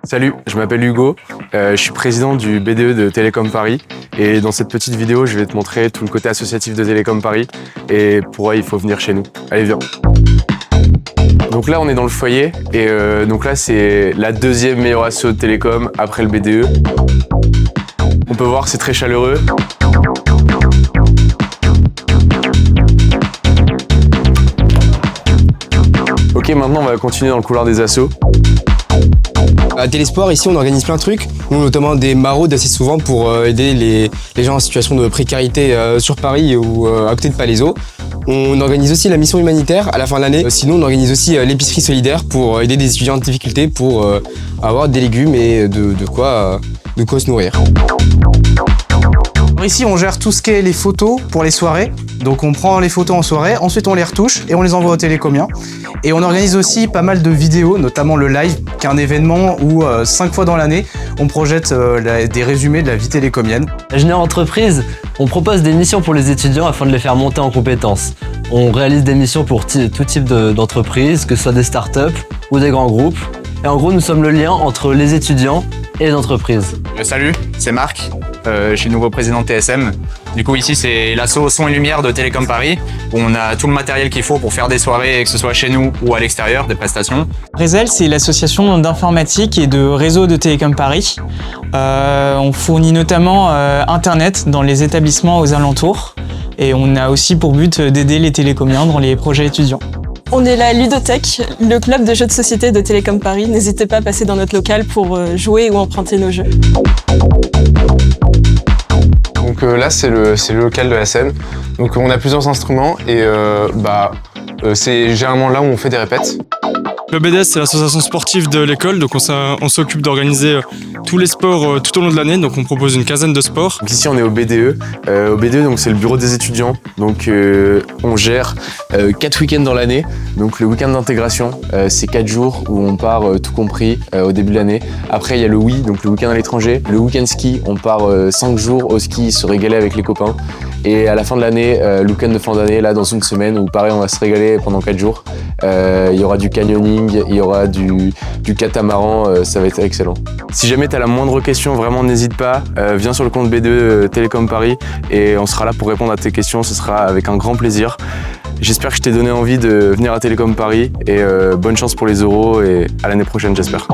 Salut, je m'appelle Hugo, je suis président du BDE de Télécom Paris et dans cette petite vidéo je vais te montrer tout le côté associatif de Télécom Paris et pourquoi il faut venir chez nous. Allez viens. Donc là on est dans le foyer et donc là c'est la deuxième meilleure asso de Télécom après le BDE. On peut voir c'est très chaleureux. Ok, maintenant on va continuer dans le couloir des assos. À Télésport, ici, on organise plein de trucs, nous, notamment des maraudes assez souvent pour aider les gens en situation de précarité sur Paris ou à côté de Palaiseau. On organise aussi la mission humanitaire à la fin de l'année. Sinon, on organise aussi l'épicerie solidaire pour aider des étudiants en difficulté pour avoir des légumes et de quoi se nourrir. Ici, on gère tout ce qui est les photos pour les soirées. Donc on prend les photos en soirée, ensuite on les retouche et on les envoie aux télécomiens. Et on organise aussi pas mal de vidéos, notamment le live, qui est un événement où 5 fois dans l'année, on projette des résumés de la vie télécomienne. Ingénieur entreprise, on propose des missions pour les étudiants afin de les faire monter en compétences. On réalise des missions pour tout type d'entreprise, que ce soit des startups ou des grands groupes. Et en gros, nous sommes le lien entre les étudiants et les entreprises. Salut, c'est Marc, je suis nouveau président de TSM. Du coup ici c'est l'asso Son et Lumière de Télécom Paris où on a tout le matériel qu'il faut pour faire des soirées, que ce soit chez nous ou à l'extérieur, des prestations. Rézel, c'est l'association d'informatique et de réseau de Télécom Paris. On fournit notamment Internet dans les établissements aux alentours et on a aussi pour but d'aider les télécomiens dans les projets étudiants. On est la Ludothèque, le club de jeux de société de Télécom Paris. N'hésitez pas à passer dans notre local pour jouer ou emprunter nos jeux. Donc là c'est le local de la scène. Donc on a plusieurs instruments et c'est généralement là où on fait des répètes. Le BDS, c'est l'association sportive de l'école, donc on s'occupe d'organiser tous les sports tout au long de l'année, donc on propose une quinzaine de sports. Donc ici on est au BDE. Au BDE, donc c'est le bureau des étudiants. Donc on gère 4 week-ends dans l'année. Donc le week-end d'intégration, c'est 4 jours où on part tout compris au début de l'année. Après il y a le WI, donc le week-end à l'étranger. Le week-end ski, on part 5 jours au ski, se régaler avec les copains. Et à la fin de l'année, le week-end de fin d'année, là dans une semaine, où pareil on va se régaler pendant 4 jours. Il y aura du canyoning, il y aura du catamaran, ça va être excellent. Si jamais tu as la moindre question, vraiment n'hésite pas, viens sur le compte BDE Télécom Paris et on sera là pour répondre à tes questions, ce sera avec un grand plaisir. J'espère que je t'ai donné envie de venir à Télécom Paris et bonne chance pour les euros et à l'année prochaine j'espère.